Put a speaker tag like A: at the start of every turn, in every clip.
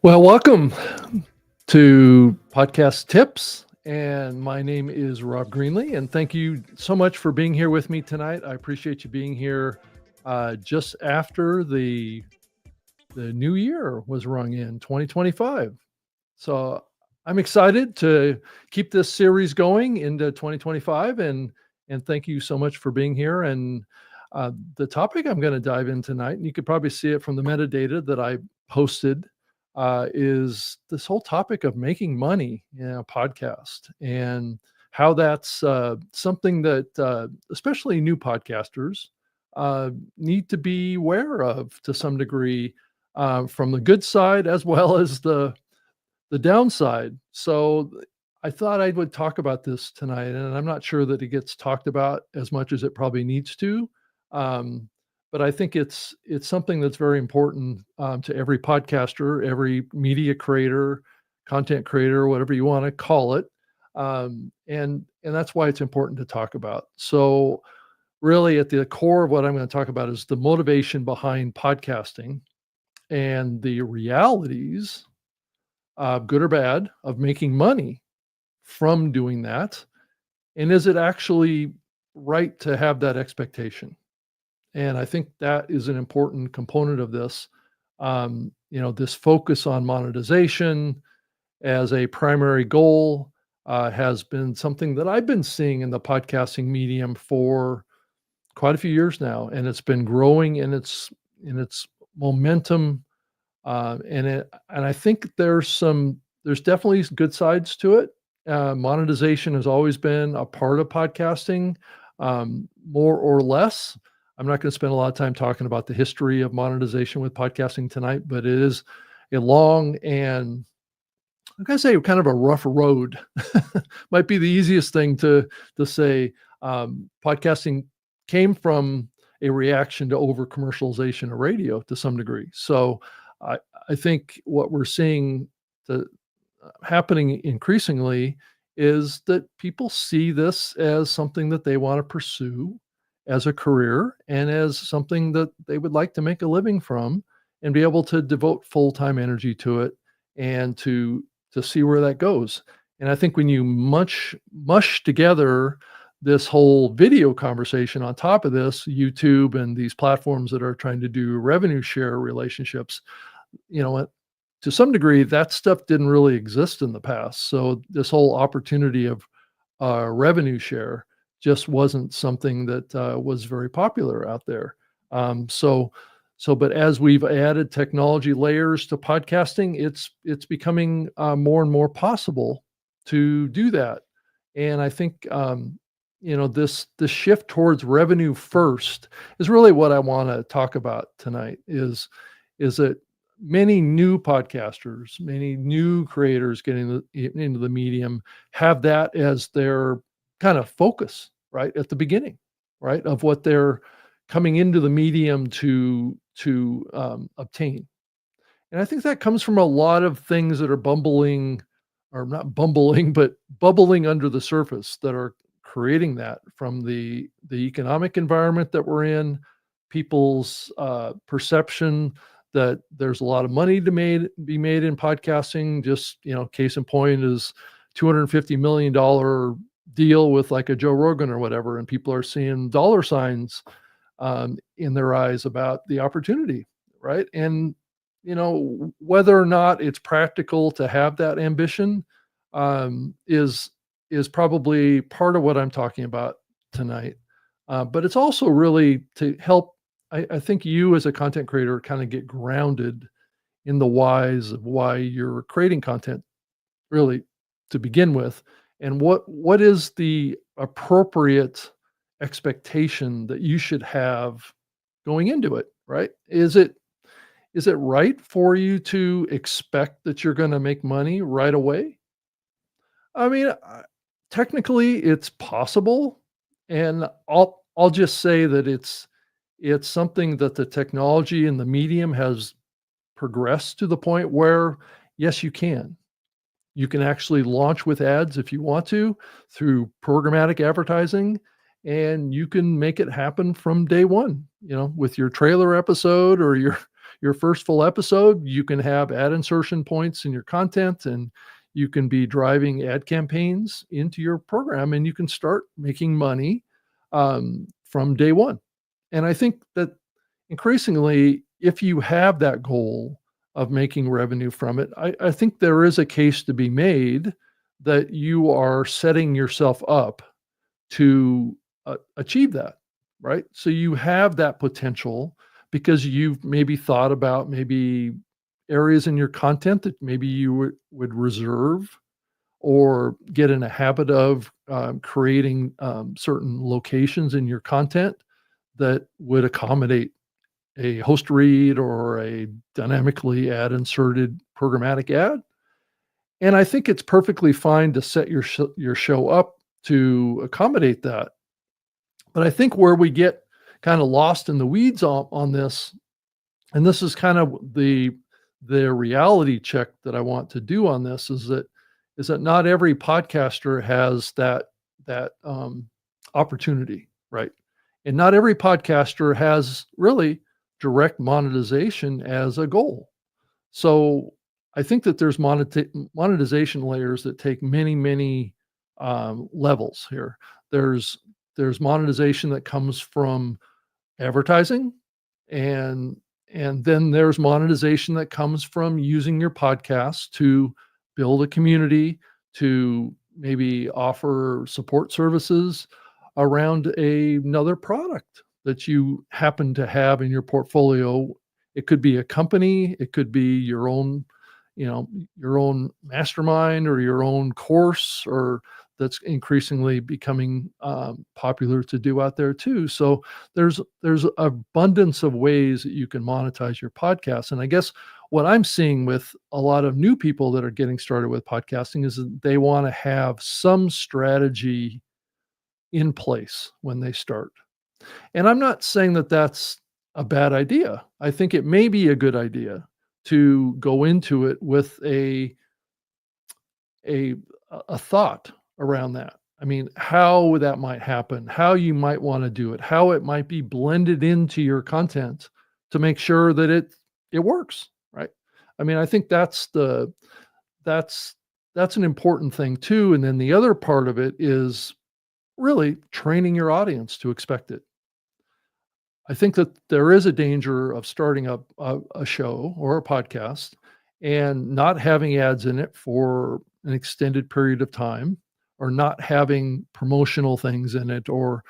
A: Well, welcome to Podcast Tips. And my name is Rob Greenlee. And thank you so much for being here with me tonight. I appreciate you being here just after the new year was rung in 2025. So I'm excited to keep this series going into 2025. And thank you so much for being here. And the topic I'm going to dive in tonight, and you could probably see it from the metadata that I posted, is this whole topic of making money in a podcast and how that's something that especially new podcasters need to be aware of to some degree, from the good side as well as the downside. So I thought I would talk about this tonight, and I'm not sure that it gets talked about as much as it probably needs to. Um, but I think it's something that's very important to every podcaster, every media creator, content creator, whatever you want to call it. And that's why it's important to talk about. So really at the core of what I'm going to talk about is the motivation behind podcasting and the realities, good or bad, of making money from doing that. And is it actually right to have that expectation? And I think that is an important component of this. This focus on monetization as a primary goal has been something that I've been seeing in the podcasting medium for quite a few years now, and it's been growing in its momentum. And I think there's definitely good sides to it. Monetization has always been a part of podcasting, more or less. I'm not going to spend a lot of time talking about the history of monetization with podcasting tonight, but it is a long and, I'm going to say, kind of a rough road. Might be the easiest thing to say. Podcasting came from a reaction to over commercialization of radio to some degree. So I, I think what we're seeing the happening increasingly is that people see this as something that they want to pursue as a career and as something that they would like to make a living from and be able to devote full-time energy to it and to see where that goes. And I think when you mush together this whole video conversation on top of this, YouTube and these platforms that are trying to do revenue share relationships, you know what, to some degree, that stuff didn't really exist in the past. So this whole opportunity of revenue share just wasn't something that was very popular out there. But as we've added technology layers to podcasting, it's becoming more and more possible to do that. And I think this shift towards revenue first is really what I want to talk about tonight. Is that many new podcasters, many new creators getting into the medium have that as their kind of focus right at the beginning, right, of what they're coming into the medium to obtain. And I think that comes from a lot of things that are bumbling, or not bumbling, but bubbling under the surface that are creating that, from the economic environment that we're in, people's perception that there's a lot of money to be made in podcasting. Just, case in point is $250 million deal with like a Joe Rogan or whatever, and people are seeing dollar signs in their eyes about the opportunity, right? And whether or not it's practical to have that ambition is probably part of what I'm talking about tonight. But it's also really to help, I think, you as a content creator kind of get grounded in the whys of why you're creating content, really, to begin with, and what is the appropriate expectation that you should have going into it, right? Is it right for you to expect that you're going to make money right away? I mean, technically it's possible, and I'll just say that it's something that the technology and the medium has progressed to the point where, yes, you can. You can actually launch with ads if you want to through programmatic advertising, and you can make it happen from day one, with your trailer episode or your your first full episode, you can have ad insertion points in your content, and you can be driving ad campaigns into your program, and you can start making money from day one. And I think that increasingly, if you have that goal of making revenue from it, I think there is a case to be made that you are setting yourself up to achieve that, right? So you have that potential because you've maybe thought about maybe areas in your content that maybe you would reserve or get in a habit of creating certain locations in your content that would accommodate a host read or a dynamically ad inserted programmatic ad. And I think it's perfectly fine to set your show up to accommodate that. But I think where we get kind of lost in the weeds on this, and this is kind of the reality check that I want to do on this, is that not every podcaster has that opportunity, right? And not every podcaster has really direct monetization as a goal. So I think that there's monetization layers that take many levels here. There's there's monetization that comes from advertising, and then there's monetization that comes from using your podcast to build a community, to maybe offer support services around another product that you happen to have in your portfolio. It could be a company, it could be your own, your own mastermind or your own course, or that's increasingly becoming popular to do out there too. So there's abundance of ways that you can monetize your podcast. And I guess what I'm seeing with a lot of new people that are getting started with podcasting is that they want to have some strategy in place when they start. And I'm not saying that that's a bad idea. I think it may be a good idea to go into it with a a thought around that. I mean, how that might happen, how you might want to do it, how it might be blended into your content to make sure that it works, right? I mean, I think that's that's an important thing too. And then the other part of it is really training your audience to expect it. I think that there is a danger of starting up a show or a podcast and not having ads in it for an extended period of time, or not having promotional things in it, or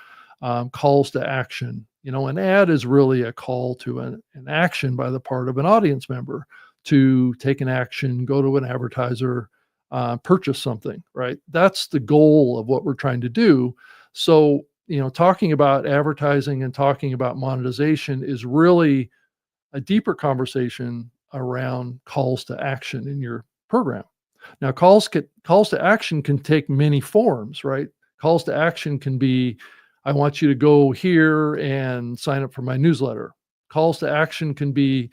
A: calls to action. An ad is really a call to an action by the part of an audience member to take an action, go to an advertiser, purchase something, right? That's the goal of what we're trying to do. So, talking about advertising and talking about monetization is really a deeper conversation around calls to action in your program. Now, calls to action can take many forms, right? Calls to action can be, I want you to go here and sign up for my newsletter. Calls to action can be,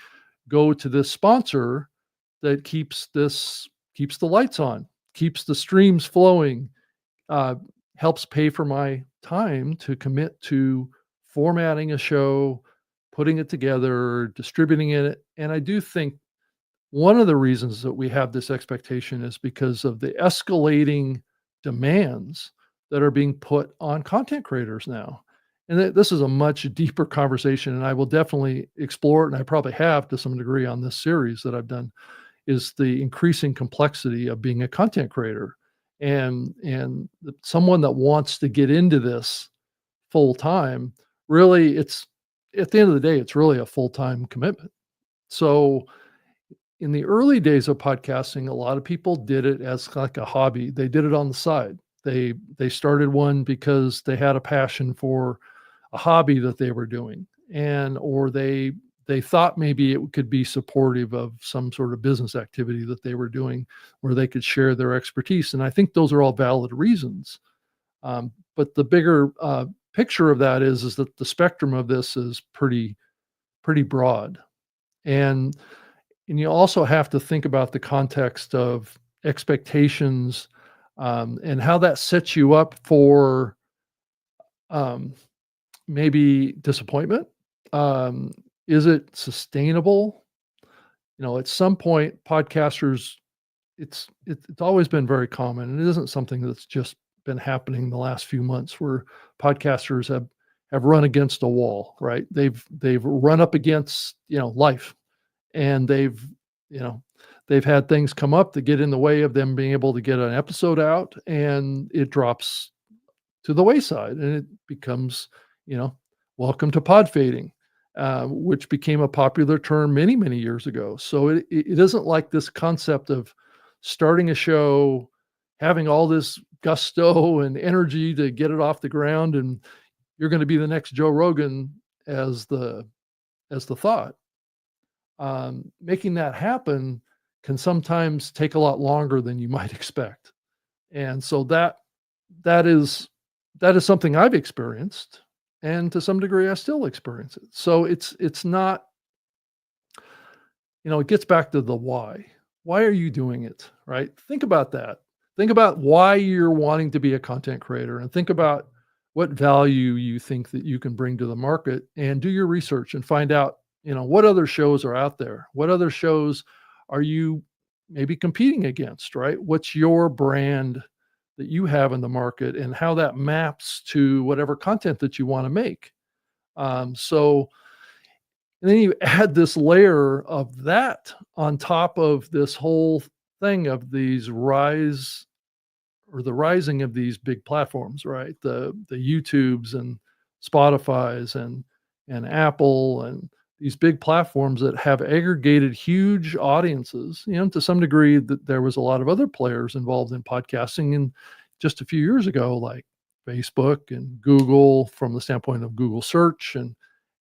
A: go to this sponsor that keeps the lights on, keeps the streams flowing, uh, helps pay for my time to commit to formatting a show, putting it together, distributing it. And I do think one of the reasons that we have this expectation is because of the escalating demands that are being put on content creators now. And this is a much deeper conversation, and I will definitely explore it. And I probably have to some degree on this series that I've done, is the increasing complexity of being a content creator. And someone that wants to get into this full time, really, it's at the end of the day, it's really a full time commitment. So in the early days of podcasting, a lot of people did it as like a hobby. They did it on the side. They started one because they had a passion for a hobby that they were doing, and or they thought maybe it could be supportive of some sort of business activity that they were doing where they could share their expertise. And I think those are all valid reasons. But the bigger picture of that is that the spectrum of this is pretty broad. And and you also have to think about the context of expectations, and how that sets you up for um, maybe disappointment. Is it sustainable? at some point, podcasters, it's always been very common, and it isn't something that's just been happening the last few months where podcasters have run against a wall, right? They've run up against, life, and you know, they've had things come up that get in the way of them being able to get an episode out, and it drops to the wayside, and it becomes, you know, welcome to pod fading, which became a popular term many, many years ago. So it isn't like this concept of starting a show, having all this gusto and energy to get it off the ground, and you're going to be the next Joe Rogan as the thought. Making that happen can sometimes take a lot longer than you might expect, and so that is that is something I've experienced, and to some degree, I still experience it. So it's not, it gets back to the why. Why are you doing it? Right? Think about that. Think about why you're wanting to be a content creator, and think about what value you think that you can bring to the market, and do your research and find out, what other shows are out there? What other shows are you maybe competing against, right? What's your brand that you have in the market, and how that maps to whatever content that you want to make. So, and then you add this layer of that on top of this whole thing of these rise or the rising of these big platforms, right? The YouTubes and Spotify's and Apple, and these big platforms that have aggregated huge audiences. To some degree, that there was a lot of other players involved in podcasting, and just a few years ago, like Facebook and Google, from the standpoint of Google search,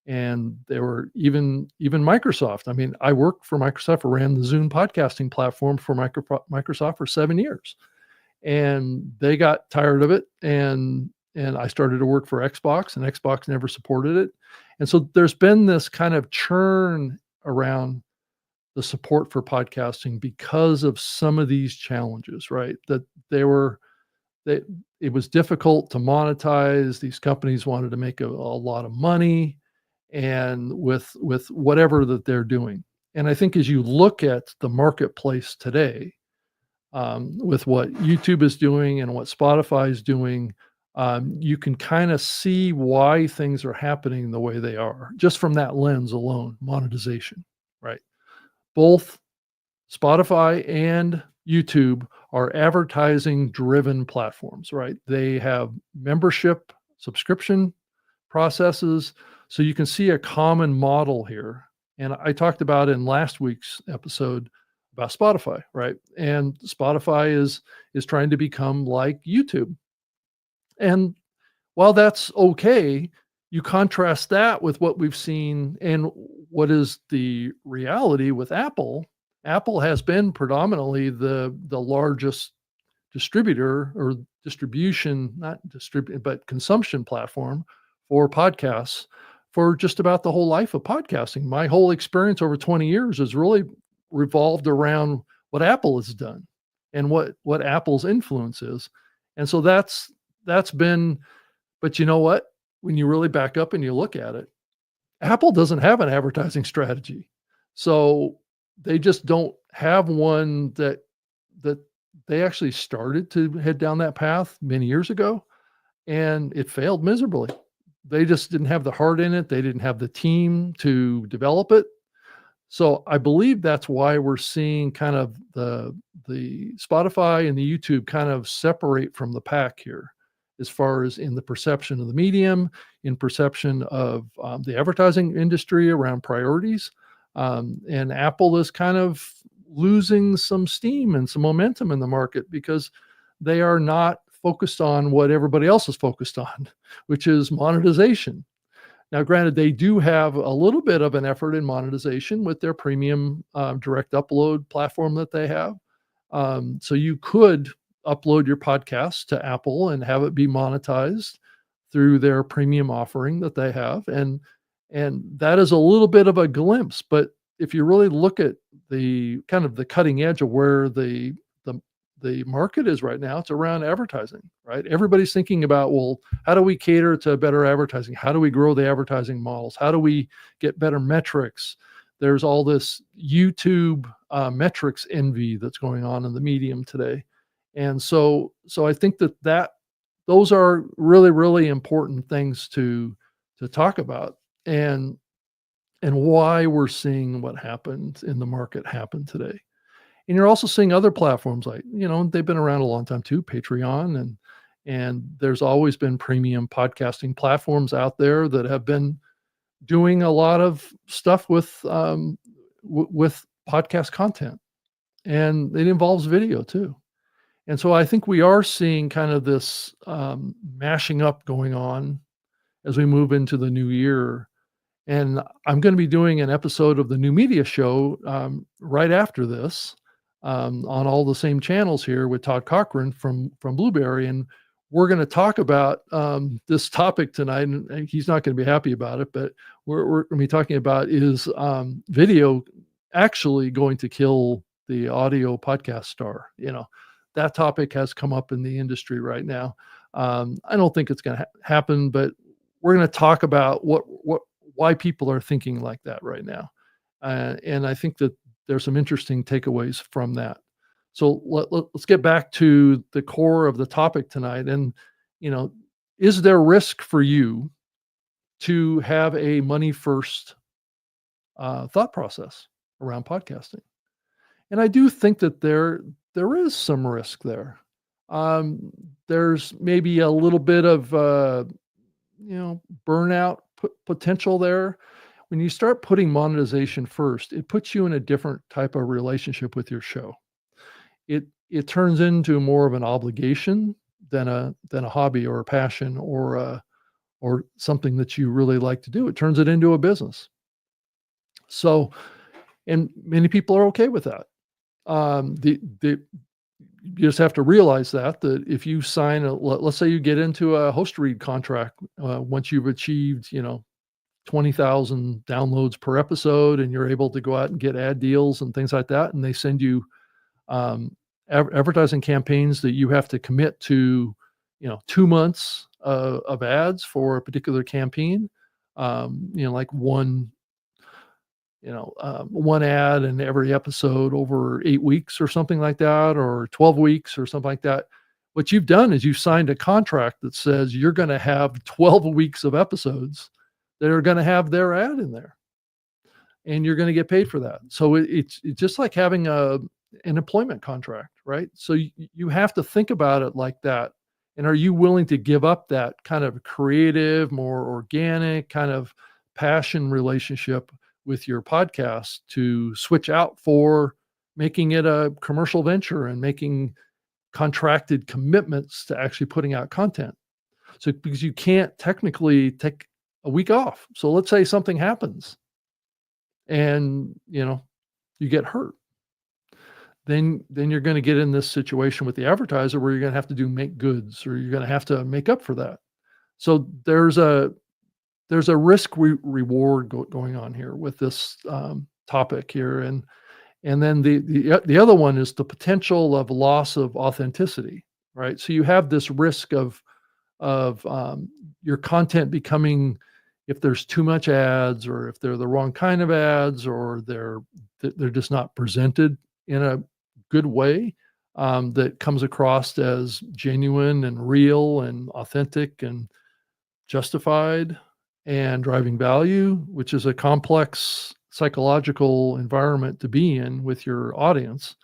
A: and there were even Microsoft. I mean, I worked for Microsoft, ran the Zoom podcasting platform for Microsoft for 7 years, and they got tired of it, and I started to work for Xbox, and Xbox never supported it. And so there's been this kind of churn around the support for podcasting because of some of these challenges, right? That it was difficult to monetize. These companies wanted to make a lot of money, and with whatever that they're doing. And I think as you look at the marketplace today, with what YouTube is doing and what Spotify is doing, you can kind of see why things are happening the way they are, just from that lens alone. Monetization, right? Both Spotify and YouTube are advertising driven platforms, right? They have membership subscription processes. So you can see a common model here. And I talked about in last week's episode about Spotify, right? And Spotify is trying to become like YouTube. And while that's okay, you contrast that with what we've seen and what is the reality with Apple. Apple has been predominantly the largest distributor, or distribution, not distribute, but consumption platform for podcasts for just about the whole life of podcasting. My whole experience over 20 years has really revolved around what Apple has done and what Apple's influence is. And so that's been, but you know what? When you really back up and you look at it, Apple doesn't have an advertising strategy. So they just don't have one that they actually started to head down that path many years ago, and it failed miserably. They just didn't have the heart in it. They didn't have the team to develop it. So I believe that's why we're seeing kind of the Spotify and the YouTube kind of separate from the pack here, as far as in the perception of the medium, in perception of the advertising industry around priorities. And Apple is kind of losing some steam and some momentum in the market because they are not focused on what everybody else is focused on, which is monetization. Now, granted, they do have a little bit of an effort in monetization with their premium direct upload platform that they have. So you could upload your podcast to Apple and have it be monetized through their premium offering that they have. And that is a little bit of a glimpse. But if you really look at the kind of the cutting edge of where the market is right now, it's around advertising, right? Everybody's thinking about, well, how do we cater to better advertising? How do we grow the advertising models? How do we get better metrics? there's all this YouTube metrics envy that's going on in the medium today. And so I think that those are really, really important things to talk about, and why we're seeing what happened in the market happen today. And you're also seeing other platforms like, they've been around a long time too, Patreon, and there's always been premium podcasting platforms out there that have been doing a lot of stuff with podcast content, and it involves video too. And so I think we are seeing kind of this mashing up going on as we move into the new year. And I'm going to be doing an episode of the New Media Show right after this, on all the same channels here with Todd Cochran from Blueberry, and we're going to talk about this topic tonight. And he's not going to be happy about it, but we're going to be talking about, is video actually going to kill the audio podcast star? That topic has come up in the industry right now. I don't think it's going to happen, but we're going to talk about why people are thinking like that right now. And I think that there's some interesting takeaways from that. So let's get back to the core of the topic tonight. And, is there risk for you to have a money first thought process around podcasting? And I do think that there is some risk there. There's maybe a little bit of burnout potential there. When you start putting monetization first, it puts you in a different type of relationship with your show. It turns into more of an obligation than a hobby or a passion or something that you really like to do. It turns it into a business. So, and many people are okay with that. You just have to realize that if you sign let's say you get into a host read contract, once you've achieved 20,000 downloads per episode, and you're able to go out and get ad deals and things like that, and they send you advertising campaigns that you have to commit to 2 months of ads for a particular campaign, like one ad in every episode over 8 weeks or something like that, or 12 weeks or something like that. What you've done is you've signed a contract that says you're going to have 12 weeks of episodes that are going to have their ad in there, and you're going to get paid for that. So it's just like having an employment contract, right? So you have to think about it like that. And are you willing to give up that kind of creative, more organic kind of passion relationship with your podcast to switch out for making it a commercial venture and making contracted commitments to actually putting out content? So because you can't technically take a week off. So let's say something happens and you get hurt. Then you're going to get in this situation with the advertiser where you're going to have to do make goods, or you're going to have to make up for that. So there's a risk reward going on here with this topic here, and then the other one is the potential of loss of authenticity, right? So you have this risk of your content becoming, if there's too much ads, or if they're the wrong kind of ads, or they're just not presented in a good way that comes across as genuine and real and authentic and justified and driving value, which is a complex psychological environment to be in with your audience.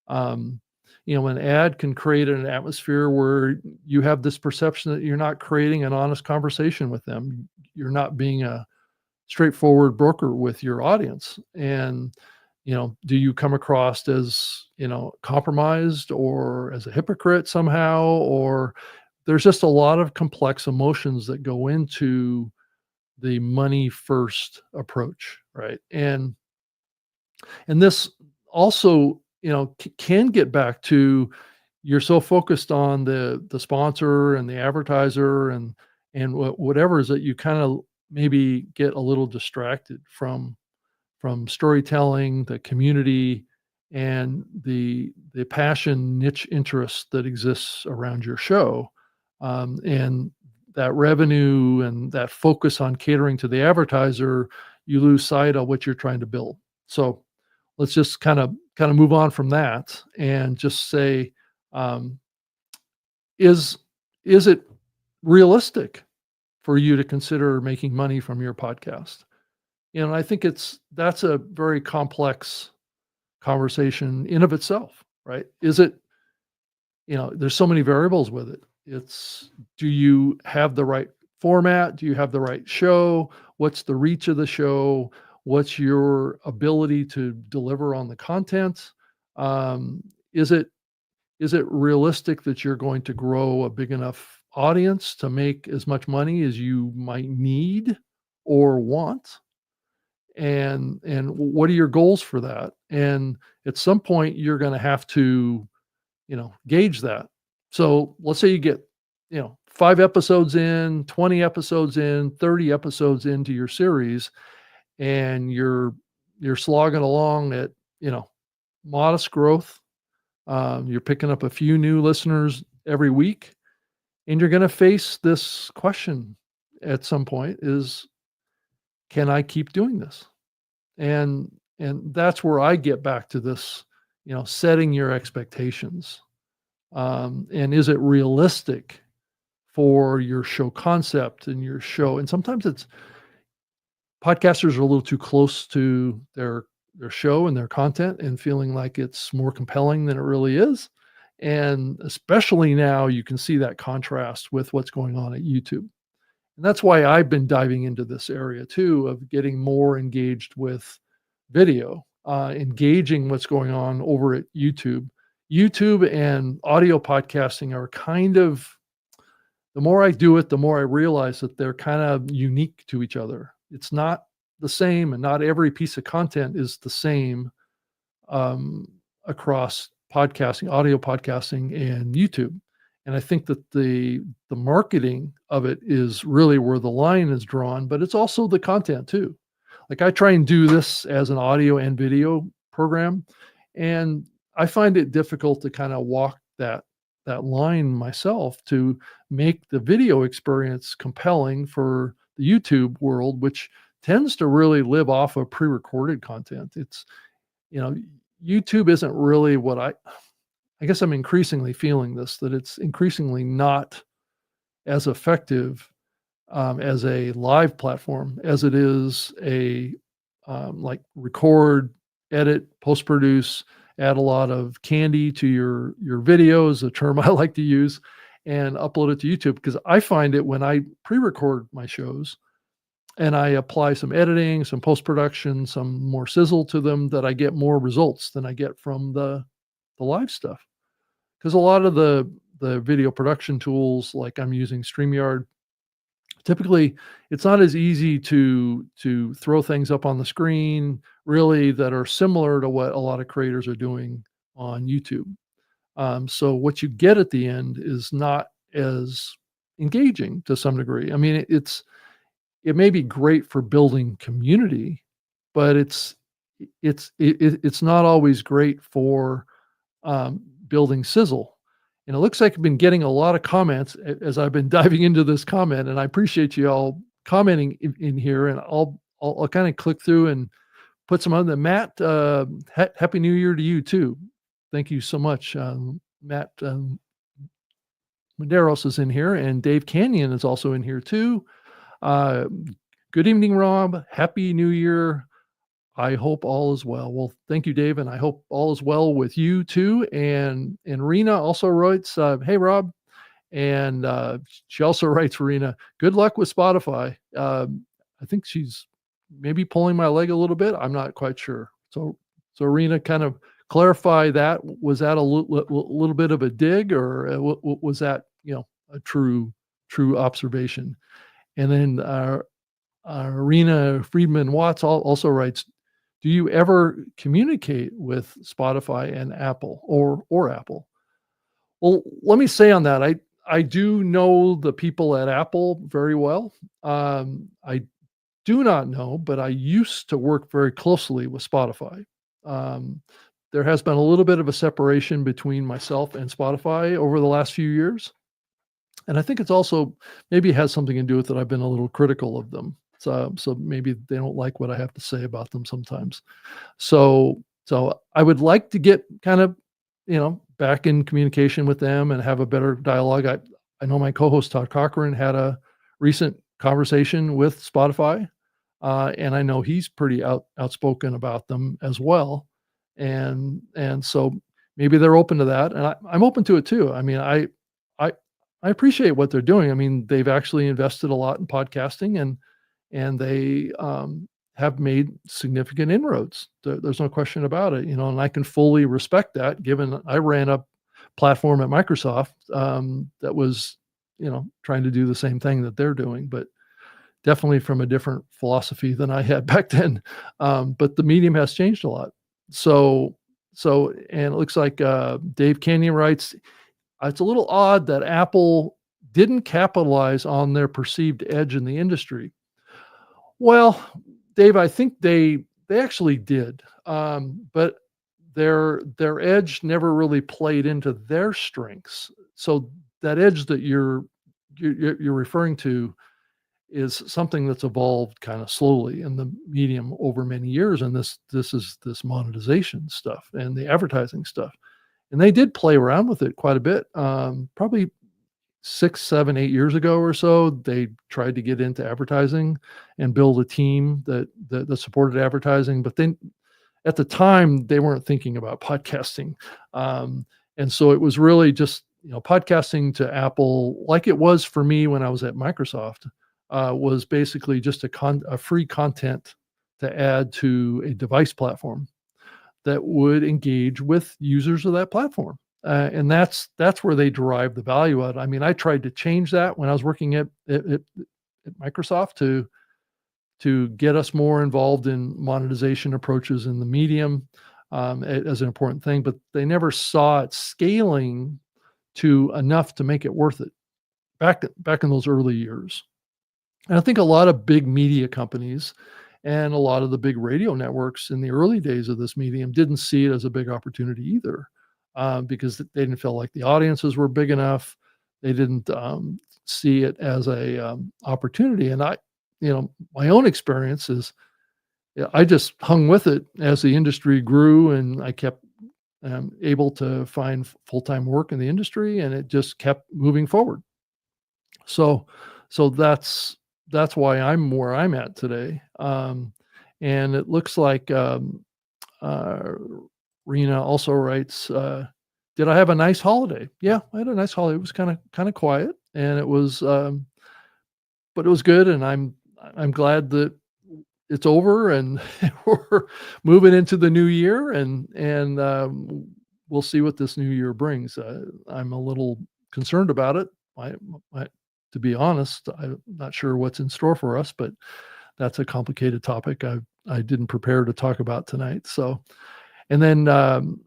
A: An ad can create an atmosphere where you have this perception that you're not creating an honest conversation with them. You're not being a straightforward broker with your audience. And, do you come across as, compromised or as a hypocrite somehow? Or there's just a lot of complex emotions that go into the money first approach, right? And this also, can get back to, you're so focused on the sponsor and the advertiser and whatever, is that you kind of maybe get a little distracted from storytelling, the community, and the passion niche interest that exists around your show, and that revenue and that focus on catering to the advertiser. You lose sight of what you're trying to build. So let's just kind of move on from that and just say, um, is is it realistic for you to consider making money from your podcast? And I think that's a very complex conversation in of itself, right? Is it, there's so many variables with it. It's, do you have the right format? Do you have the right show? What's the reach of the show? What's your ability to deliver on the content? Um, is it is it realistic that you're going to grow a big enough audience to make as much money as you might need or want? And what are your goals for that? And at some point, you're going to have to, gauge that. So let's say you get, 5 episodes in, 20 episodes in, 30 episodes into your series, and you're slogging along at, modest growth. You're picking up a few new listeners every week, and you're going to face this question at some point: is, can I keep doing this? And and that's where I get back to this, setting your expectations. And is it realistic for your show concept and your show? And sometimes it's, podcasters are a little too close to their show and their content and feeling like it's more compelling than it really is. And especially now, you can see that contrast with what's going on at YouTube. And that's why I've been diving into this area too, of getting more engaged with video, engaging what's going on over at YouTube. YouTube and audio podcasting are kind of, the more I do it, the more I realize that they're kind of unique to each other. It's not the same, and not every piece of content is the same, um, across podcasting, audio podcasting, and YouTube. And I think that the marketing of it is really where the line is drawn, but it's also the content too. Like, I try and do this as an audio and video program, and I find it difficult to kind of walk that line myself, to make the video experience compelling for the YouTube world, which tends to really live off of pre-recorded content. It's, you know, YouTube isn't really what I guess I'm increasingly feeling this, that it's increasingly not as effective, as a live platform as it is a, like, record, edit, post produce, add a lot of candy to your videos, a term I like to use, and upload it to YouTube. Because I find it, when I pre-record my shows and I apply some editing, some post production, some more sizzle to them, that I get more results than I get from the live stuff. Because a lot of the video production tools, like I'm using StreamYard, typically it's not as easy to throw things up on the screen, really, that are similar to what a lot of creators are doing on YouTube. So what you get at the end is not as engaging, to some degree. I mean, it may be great for building community, but it's not always great for, building sizzle. And it looks like I've been getting a lot of comments as I've been diving into this comment, and I appreciate you all commenting in here. And I'll kind of click through and put some on the Matt. Happy New Year to you too. Thank you so much, Matt. Medeiros is in here, and Dave Canyon is also in here too. Uh, Good evening, Rob. Happy New Year. I hope all is well. Well, thank you, Dave, and I hope all is well with you too. And Rena also writes, "Hey, Rob," and she also writes, Rena, "Good luck with Spotify." I think she's maybe pulling my leg a little bit. I'm not quite sure. So Rena, kind of clarify that. Was that a little bit of a dig, or was that, a true observation? And then Rena Friedman Watts also writes, "Do you ever communicate with Spotify and Apple, or Apple?" Well, let me say on that, I do know the people at Apple very well. I do not know, but I used to work very closely with Spotify. Um, there has been a little bit of a separation between myself and Spotify over the last few years, and I think it's also, maybe it has something to do with that I've been a little critical of them. So maybe they don't like what I have to say about them sometimes. So I would like to get kind of, back in communication with them and have a better dialogue. I know my co-host Todd Cochran had a recent conversation with Spotify, and I know he's pretty outspoken about them as well, and so maybe they're open to that, and I'm open to it too. I mean, I I appreciate what they're doing. I mean, they've actually invested a lot in podcasting, and they have made significant inroads. There's no question about it, and I can fully respect that. Given I ran a platform at Microsoft that was, trying to do the same thing that they're doing, but definitely from a different philosophy than I had back then. But the medium has changed a lot. So, and it looks like Dave Kenyon writes, it's a little odd that Apple didn't capitalize on their perceived edge in the industry. Well, Dave, I think they actually did, but their edge never really played into their strengths. So that edge that you're referring to is something that's evolved kind of slowly in the medium over many years, and this is this monetization stuff and the advertising stuff, and they did play around with it quite a bit. Probably 6, 7, 8 years ago or so, they tried to get into advertising and build a team that supported advertising. But then at the time, they weren't thinking about podcasting. And so it was really just, podcasting to Apple, like it was for me when I was at Microsoft, was basically just a free content to add to a device platform that would engage with users of that platform. And that's where they derive the value out. I mean, I tried to change that when I was working at Microsoft to get us more involved in monetization approaches in the medium, as an important thing, but they never saw it scaling to enough to make it worth it back in those early years. And I think a lot of big media companies and a lot of the big radio networks in the early days of this medium didn't see it as a big opportunity either, because they didn't feel like the audiences were big enough. They didn't see it as a opportunity. And my own experience is, yeah, I just hung with it as the industry grew, and I kept able to find full-time work in the industry, and it just kept moving forward. So, that's why I'm where I'm at today. And it looks like uh, Rena also writes, "Did I have a nice holiday? Yeah, I had a nice holiday. It was kind of quiet, and but it was good. And I'm glad that it's over, and we're moving into the new year, and we'll see what this new year brings. I'm a little concerned about it. I to be honest, I'm not sure what's in store for us, but that's a complicated topic I didn't prepare to talk about tonight. So, and then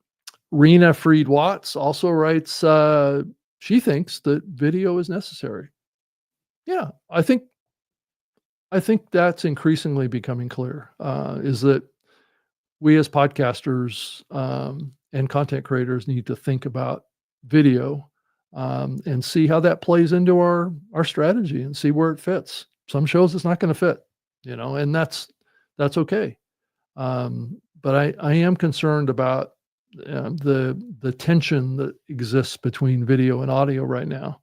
A: Rena Freed Watts also writes, she thinks that video is necessary. Yeah, I think that's increasingly becoming clear. Is that we as podcasters and content creators need to think about video, and see how that plays into our strategy and see where it fits. Some shows it's not going to fit, and that's okay. But I am concerned about the tension that exists between video and audio right now,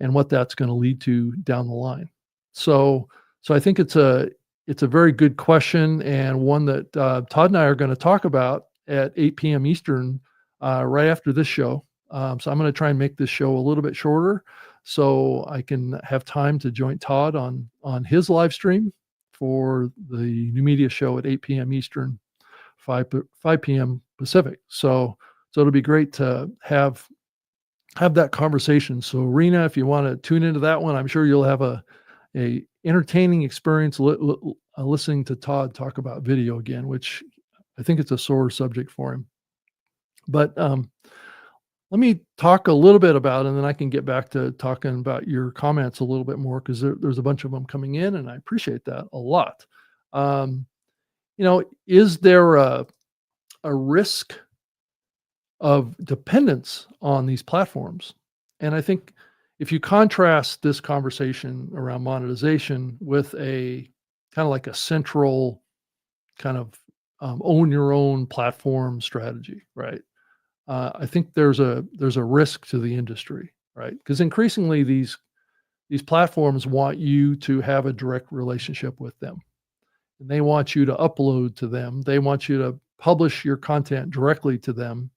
A: and what that's going to lead to down the line. So I think it's a very good question, and one that Todd and I are going to talk about at 8 p.m. Eastern, right after this show. So I'm going to try and make this show a little bit shorter, so I can have time to join Todd on his live stream for the New Media Show at 8 p.m. Eastern, 5 p.m. Pacific. So it'll be great to have that conversation. So Rena, if you want to tune into that one, I'm sure you'll have a entertaining experience listening to Todd talk about video again, which I think it's a sore subject for him. But let me talk a little bit about, and then I can get back to talking about your comments a little bit more, because there's a bunch of them coming in, and I appreciate that a lot. Is there a risk of dependence on these platforms? And I think if you contrast this conversation around monetization with a kind of like a central kind of own your own platform strategy, right? I think there's a risk to the industry, right? Because increasingly these platforms want you to have a direct relationship with them, and they want you to upload to them. They want you to publish your content directly to them.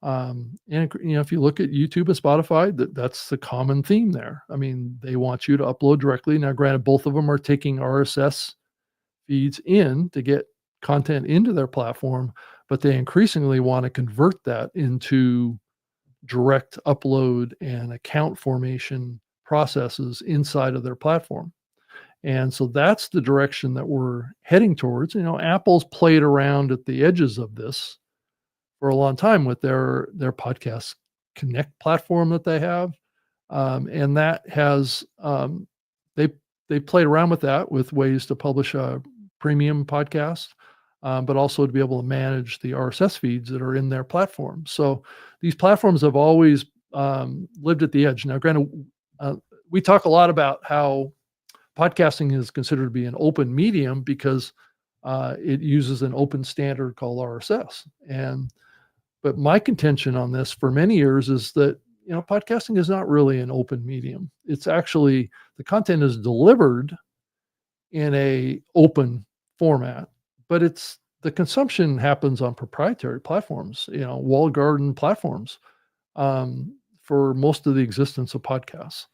A: And if you look at YouTube and Spotify, that's the common theme there. I mean, they want you to upload directly. Now, granted, both of them are taking RSS feeds in to get content into their platform, but they increasingly want to convert that into direct upload and account formation processes inside of their platform. And so that's the direction that we're heading towards. Apple's played around at the edges of this for a long time with their podcast connect platform that they have. And that has they they played around with that with ways to publish a premium podcast, but also to be able to manage the RSS feeds that are in their platform. So these platforms have always lived at the edge. Now, granted, uh, we talk a lot about how podcasting is considered to be an open medium because it uses an open standard called RSS. But my contention on this for many years is that podcasting is not really an open medium. It's actually the content is delivered in a open format, but it's the consumption happens on proprietary platforms, walled garden platforms, for most of the existence of podcasts.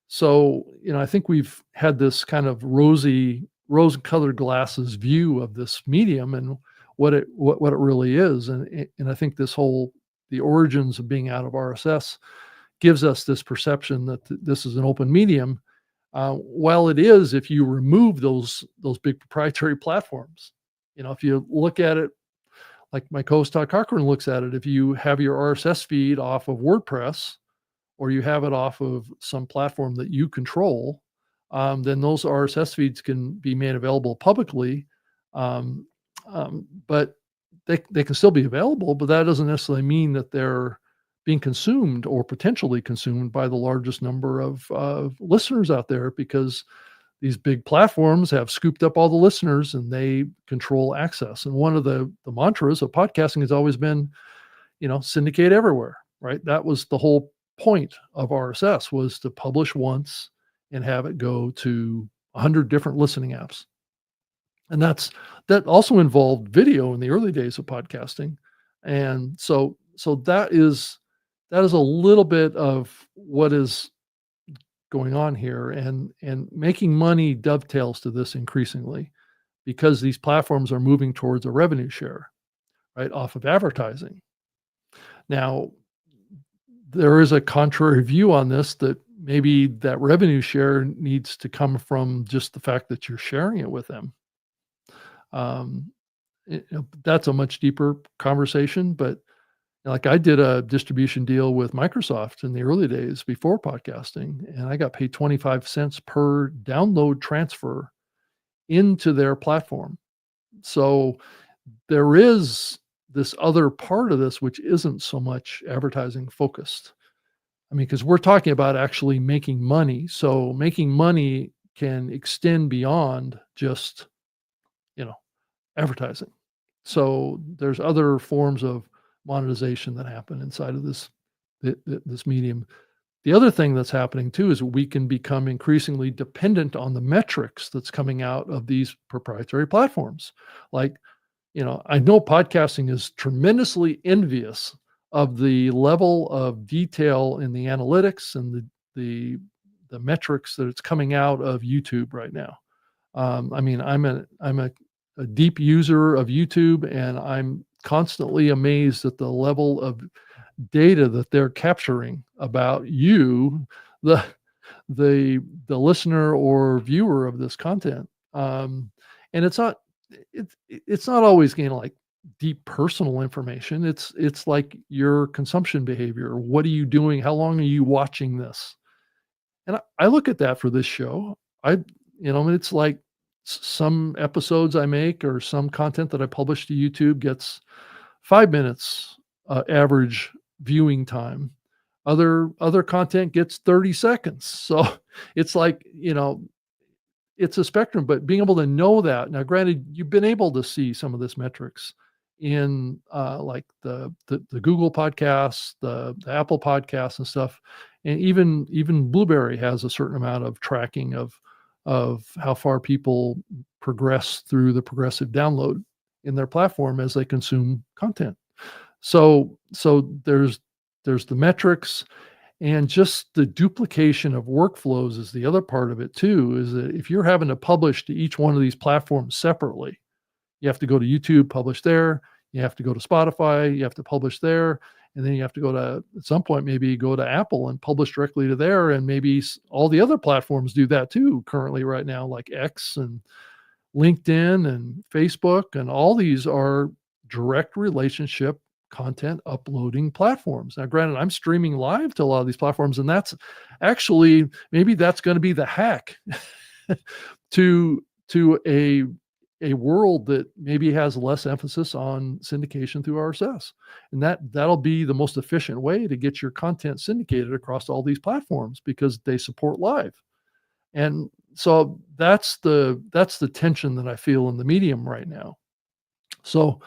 A: So, I think we've had this kind of rose-colored glasses view of this medium and what it really is, and I think the origins of being out of RSS gives us this perception that this is an open medium. While it is, if you remove those big proprietary platforms, if you look at it like my co-host Todd Cochran looks at it, if you have your RSS feed off of WordPress or you have it off of some platform that you control, then those RSS feeds can be made available publicly. Um, but they can still be available, but that doesn't necessarily mean that they're being consumed or potentially consumed by the largest number of listeners out there, because these big platforms have scooped up all the listeners and they control access. And one of the mantras of podcasting has always been, syndicate everywhere, right? That was the whole point of RSS, was to publish once and have it go to 100 different listening apps. And that also involved video in the early days of podcasting. And so that is a little bit of what is going on here, and making money dovetails to this increasingly because these platforms are moving towards a revenue share, right, off of advertising. Now, there is a contrary view on this, that maybe that revenue share needs to come from just the fact that you're sharing it with them. Um, that's a much deeper conversation, but like I did a distribution deal with Microsoft in the early days before podcasting, and I got paid 25 cents per download transfer into their platform. So there is this other part of this which isn't so much advertising focused. I mean, because we're talking about actually making money. So making money can extend beyond just, you know, advertising. So there's other forms of monetization that happen inside of this medium. The other thing that's happening too is we can become increasingly dependent on the metrics that's coming out of these proprietary platforms. Like, I know podcasting is tremendously envious of the level of detail in the analytics and the metrics that it's coming out of YouTube right now. I mean, I'm a deep user of YouTube, and I'm constantly amazed at the level of data that they're capturing about you, the the listener or viewer of this content. And it's not always like deep personal information. It's like your consumption behavior. What are you doing? How long are you watching this? And I look at that for this show. It's like some episodes I make or some content that I publish to YouTube gets 5 minutes average viewing time. Other content gets 30 seconds. So it's like, it's a spectrum, but being able to know that now, granted, you've been able to see some of this metrics in like the Google podcasts, the Apple podcasts and stuff, and even Blueberry has a certain amount of tracking of how far people progress through the progressive download in their platform as they consume content. So there's the metrics, and just the duplication of workflows is the other part of it too, is that if you're having to publish to each one of these platforms separately, you have to go to YouTube, publish there, you have to go to Spotify, you have to publish there, and then you have to go to, at some point, maybe go to Apple and publish directly to there, and maybe all the other platforms do that too currently right now, like X and LinkedIn and Facebook, and all these are direct relationship content uploading platforms. Now, granted, I'm streaming live to a lot of these platforms, and that's actually maybe that's going to be the hack to a world that maybe has less emphasis on syndication through RSS. And that'll be the most efficient way to get your content syndicated across all these platforms because they support live. And so that's the tension that I feel in the medium right now. So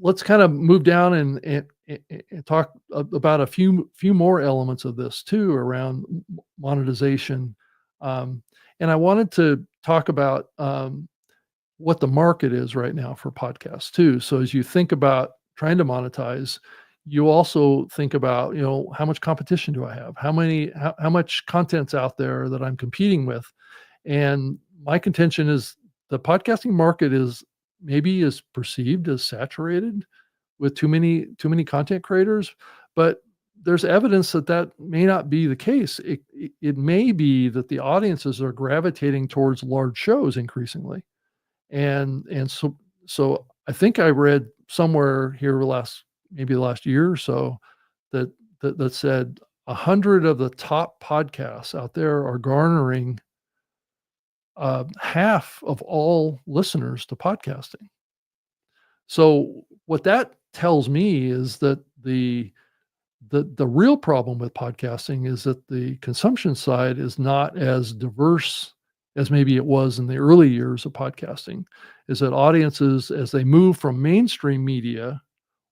A: let's kind of move down and talk about a few more elements of this too around monetization. And I wanted to talk about what the market is right now for podcasts too. So as you think about trying to monetize, you also think about, how much competition do I have? How much content's out there that I'm competing with? And my contention is the podcasting market is perceived as saturated with too many content creators, but there's evidence that that may not be the case. It may be that the audiences are gravitating towards large shows increasingly. And so I think I read somewhere here maybe the last year or so that that said 100 of the top podcasts out there are garnering half of all listeners to podcasting. So what that tells me is that the real problem with podcasting is that the consumption side is not as diverse as maybe it was in the early years of podcasting. Is that audiences, as they move from mainstream media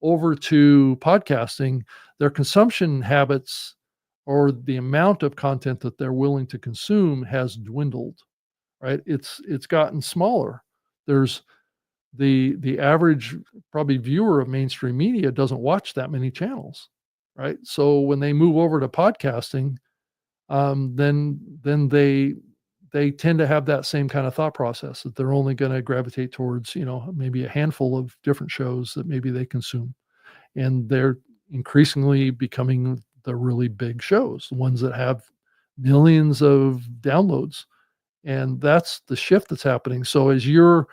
A: over to podcasting, their consumption habits or the amount of content that they're willing to consume has dwindled, right? It's gotten smaller. There's the average probably viewer of mainstream media doesn't watch that many channels, right? So when they move over to podcasting, then they tend to have that same kind of thought process that they're only going to gravitate towards, maybe a handful of different shows that maybe they consume, and they're increasingly becoming the really big shows, the ones that have millions of downloads, and that's the shift that's happening. So as you're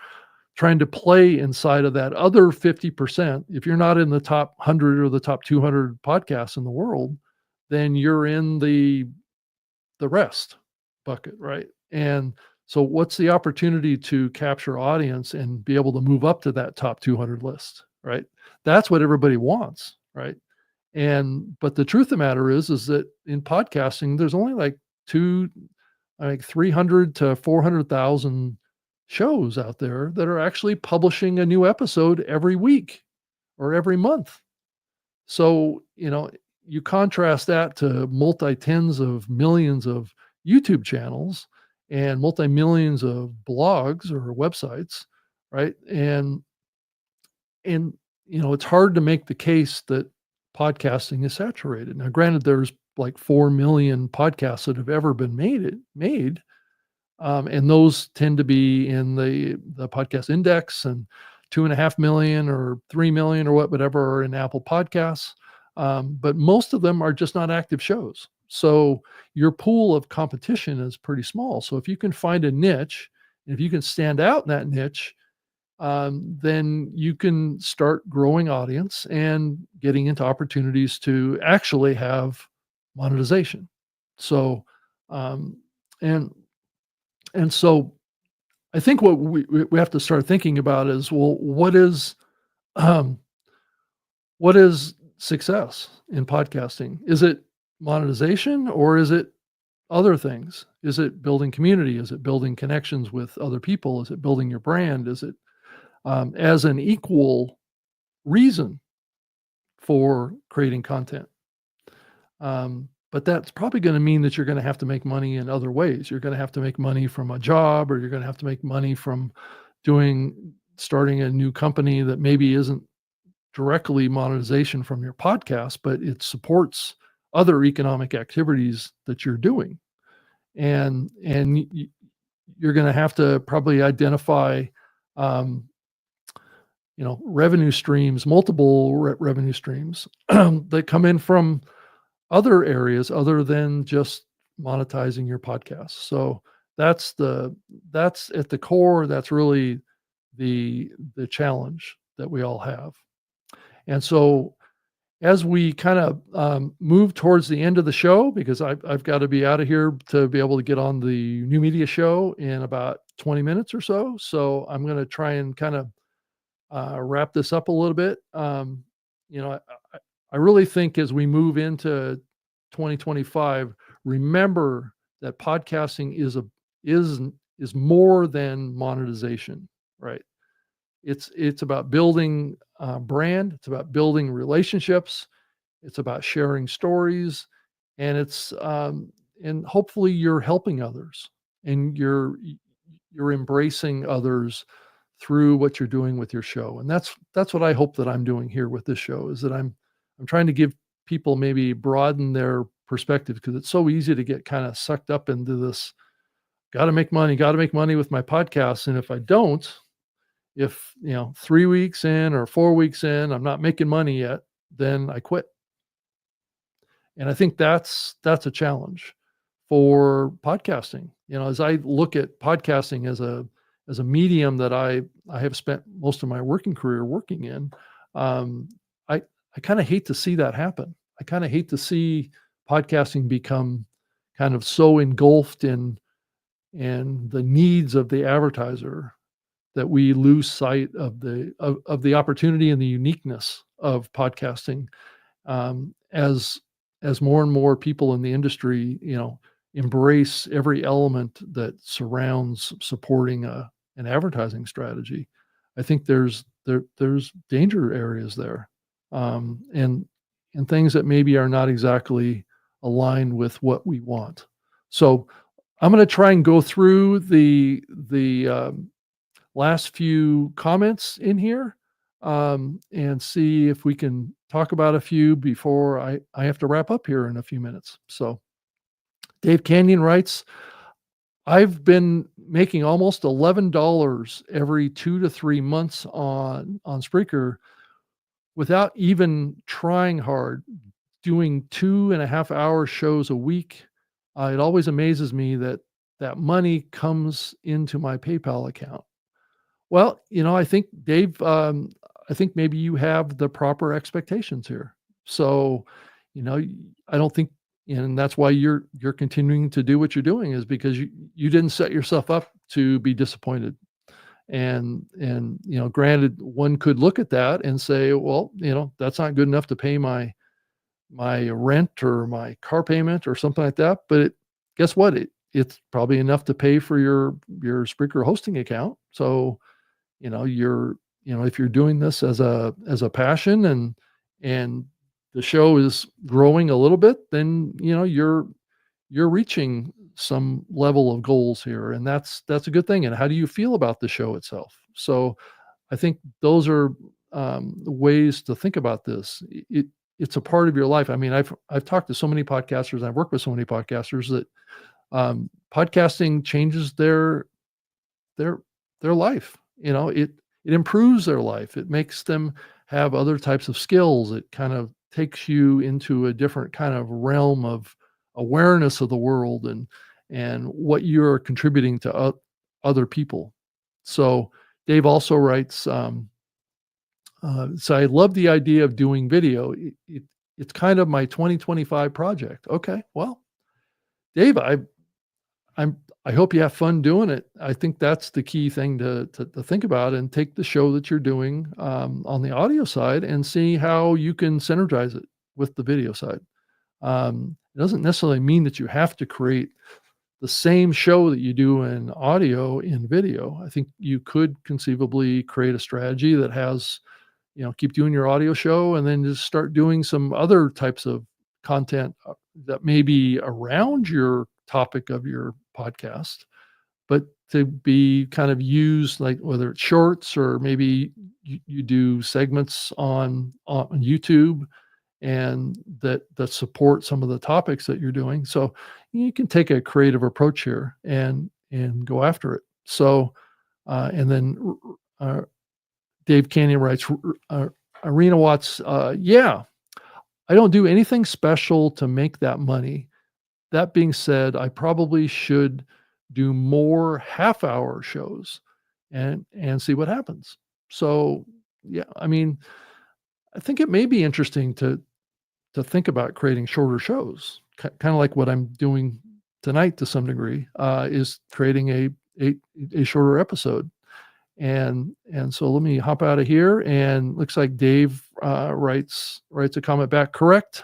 A: trying to play inside of that other 50%, if you're not in the top 100 or the top 200 podcasts in the world, then you're in the rest bucket, right? And so what's the opportunity to capture audience and be able to move up to that top 200 list, right? That's what everybody wants, right? But the truth of the matter is that in podcasting, there's only like 300 to 400,000 shows out there that are actually publishing a new episode every week or every month. So, you contrast that to multi tens of millions of YouTube channels and multi millions of blogs or websites, right? And it's hard to make the case that podcasting is saturated. Now, granted, there's like 4 million podcasts that have ever been made, and those tend to be in the podcast index, and 2.5 million or 3 million or whatever are in Apple Podcasts. But most of them are just not active shows. So your pool of competition is pretty small. So if you can find a niche, and if you can stand out in that niche, then you can start growing audience and getting into opportunities to actually have monetization. So, um, and and so I think what we have to start thinking about is, well, um, what is success in podcasting? Is it monetization, or is it other things? Is it building community? Is it building connections with other people? Is it building your brand? Is it as an equal reason for creating content? But that's probably going to mean that you're going to have to make money in other ways. You're going to have to make money from a job, or you're going to have to make money from starting a new company that maybe isn't directly monetization from your podcast, but it supports other economic activities that you're doing. And you're going to have to probably identify, um, revenue streams, multiple revenue streams that come in from other areas other than just monetizing your podcast. So that's at the core. That's really the challenge that we all have. And so as we kind of move towards the end of the show, because I've got to be out of here to be able to get on the new media show in about 20 minutes or so. So I'm going to try and kind of wrap this up a little bit. You know, I really think as we move into 2025, remember that podcasting is more than monetization, right? It's about building brand. It's about building relationships. It's about sharing stories, and and hopefully you're helping others, and you're embracing others through what you're doing with your show. And that's what I hope that I'm doing here with this show, is that I'm trying to give people maybe broaden their perspective, because it's so easy to get kind of sucked up into this got to make money with my podcast. And if I don't, if 3 weeks in or 4 weeks in, I'm not making money yet, then I quit. And I think that's a challenge for podcasting. As I look at podcasting as a medium that I have spent most of my working career working in, I kind of hate to see that happen. I kind of hate to see podcasting become kind of so engulfed in the needs of the advertiser that we lose sight of the opportunity and the uniqueness of podcasting, as more and more people in the industry, embrace every element that surrounds supporting an advertising strategy. I think there's danger areas there, and things that maybe are not exactly aligned with what we want. So I'm going to try and go through the last few comments in here, and see if we can talk about a few before I have to wrap up here in a few minutes. So Dave Canyon writes, I've been making almost $11 every 2 to 3 months on Spreaker without even trying hard, doing 2.5-hour shows a week. It always amazes me that money comes into my PayPal account. Well, I think, Dave, I think maybe you have the proper expectations here. So, I don't think, and that's why you're continuing to do what you're doing, is because you didn't set yourself up to be disappointed. And granted, one could look at that and say, well, that's not good enough to pay my rent or my car payment or something like that. But guess what? It's probably enough to pay for your Spreaker hosting account. So, if you're doing this as a passion, and the show is growing a little bit, then you're reaching some level of goals here, and that's a good thing. And how do you feel about the show itself? So I think those are ways to think about this. It's a part of your life. I mean, I've talked to so many podcasters, I've worked with so many podcasters that podcasting changes their life. It improves their life. It makes them have other types of skills. It kind of takes you into a different kind of realm of awareness of the world and what you're contributing to other people. So Dave also writes, so I love the idea of doing video. It's kind of my 2025 project. Okay, well, Dave, I hope you have fun doing it. I think that's the key thing to think about, and take the show that you're doing on the audio side and see how you can synergize it with the video side. doesn't necessarily mean that you have to create the same show that you do in audio in video. I think you could conceivably create a strategy that has, keep doing your audio show and then just start doing some other types of content that may be around your topic of your podcast, but to be kind of used, like whether it's shorts or maybe you do segments on YouTube and that support some of the topics that you're doing. So you can take a creative approach here and go after it. So and then Dave Canyon writes, Arena Watts, yeah, I don't do anything special to make that money. That being said, I probably should do more half-hour shows and see what happens. So, yeah, I mean, I think it may be interesting to think about creating shorter shows, kind of like what I'm doing tonight to some degree, is creating a shorter episode. And so let me hop out of here. And looks like Dave writes a comment back. Correct.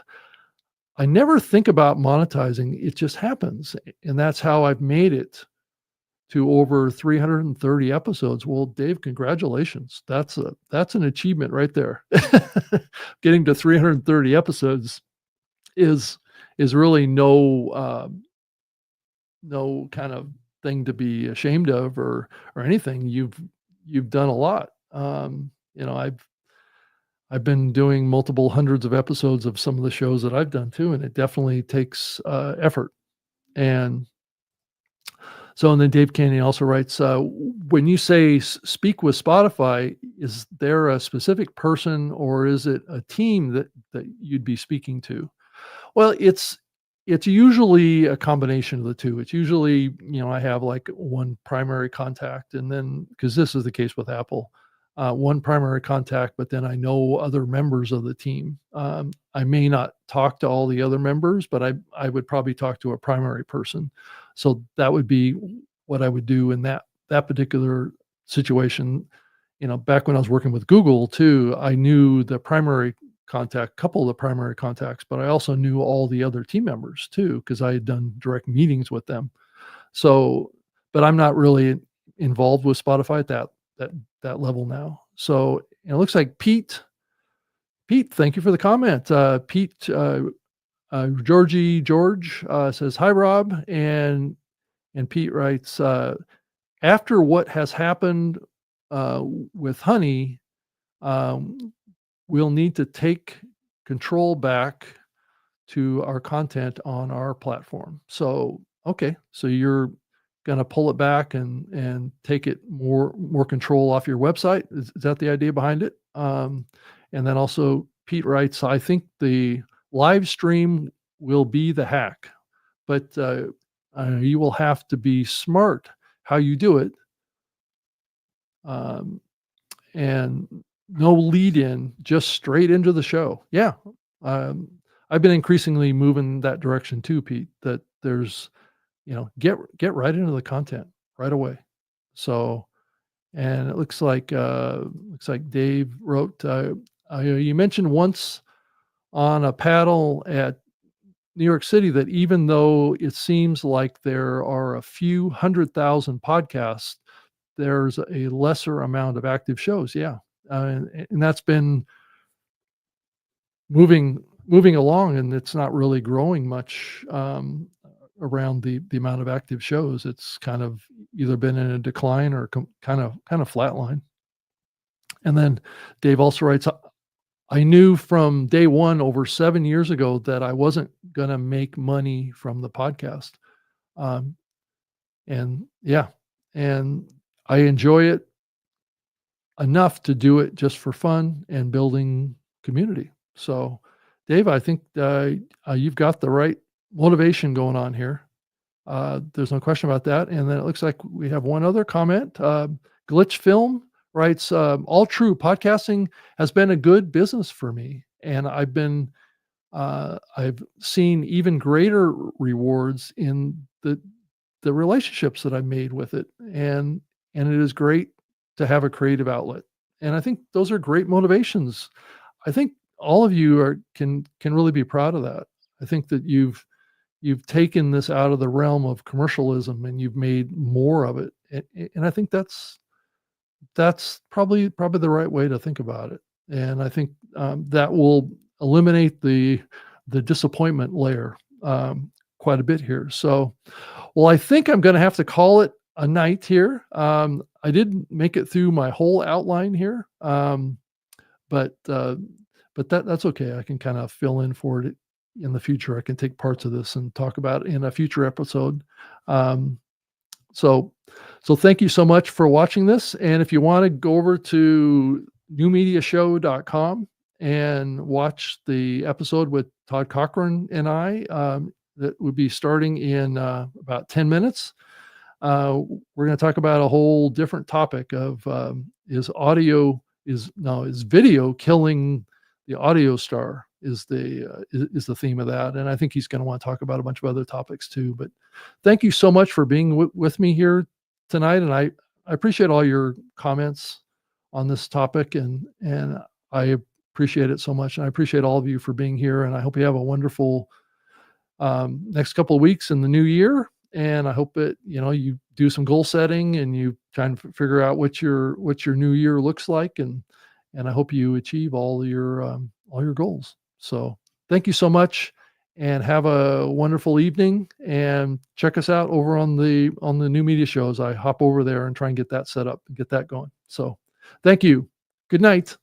A: I never think about monetizing. It just happens. And that's how I've made it to over 330 episodes. Well, Dave, congratulations. That's an achievement right there. Getting to 330 episodes is really no kind of thing to be ashamed of or anything. You've done a lot. I've been doing multiple hundreds of episodes of some of the shows that I've done too, and it definitely takes effort. And so, and then Dave Canyon also writes, when you say speak with Spotify, is there a specific person or is it a team that you'd be speaking to? Well, it's usually a combination of the two. It's usually, I have like one primary contact, and then because this is the case with Apple, one primary contact, but then I know other members of the team. I may not talk to all the other members, but I would probably talk to a primary person. So that would be what I would do in that particular situation. Back when I was working with Google too, I knew the primary contact, couple of the primary contacts, but I also knew all the other team members too, because I had done direct meetings with them. So, but I'm not really involved with Spotify at that level now. So it looks like Pete, thank you for the comment. Pete, George says, hi, Rob. And Pete writes, after what has happened with Honey, um, we'll need to take control back to our content on our platform. So, okay, so you're going to pull it back and take it more control off your website. Is that the idea behind it? And then also Pete writes, I think the live stream will be the hack, but you will have to be smart how you do it. And no lead in, just straight into the show. Yeah. I've been increasingly moving that direction too, Pete, that there's, get right into the content right away. So, and it looks like Dave wrote, you mentioned once on a paddle at New York City that even though it seems like there are a few 100,000 podcasts, there's a lesser amount of active shows. Yeah. And that's been moving along, and it's not really growing much around the amount of active shows. It's kind of either been in a decline or kind of flatline. And then Dave also writes, I knew from day one over 7 years ago that I wasn't going to make money from the podcast. And yeah, and I enjoy it enough to do it just for fun and building community. So, Dave, I think you've got the right motivation going on here. There's no question about that. And then it looks like we have one other comment. Glitch Film writes, all true, podcasting has been a good business for me. And I've seen even greater rewards in the relationships that I've made with it. And it is great to have a creative outlet. And I think those are great motivations. I think all of you can really be proud of that. I think that you've you've taken this out of the realm of commercialism and you've made more of it. And I think that's probably the right way to think about it. And I think that will eliminate the disappointment layer quite a bit here. So, well, I think I'm going to have to call it a night here. I didn't make it through my whole outline here, but that's okay. I can kind of fill in for it in the future. I can take parts of this and talk about it in a future episode. Um, so so thank you so much for watching this. And if you want to go over to newmediashow.com and watch the episode with Todd Cochran and I, that would be starting in about 10 minutes. We're going to talk about a whole different topic of is video killing the audio star is the theme of that. And I think he's going to want to talk about a bunch of other topics too. But thank you so much for being with me here tonight. And I appreciate all your comments on this topic, and I appreciate it so much. And I appreciate all of you for being here. And I hope you have a wonderful next couple of weeks in the new year. And I hope that you do some goal setting and you try and figure out what your new year looks like, and I hope you achieve all your goals. So thank you so much, and have a wonderful evening. And check us out over on the New Media Shows. I hop over there and try and get that set up and get that going. So thank you. Good night.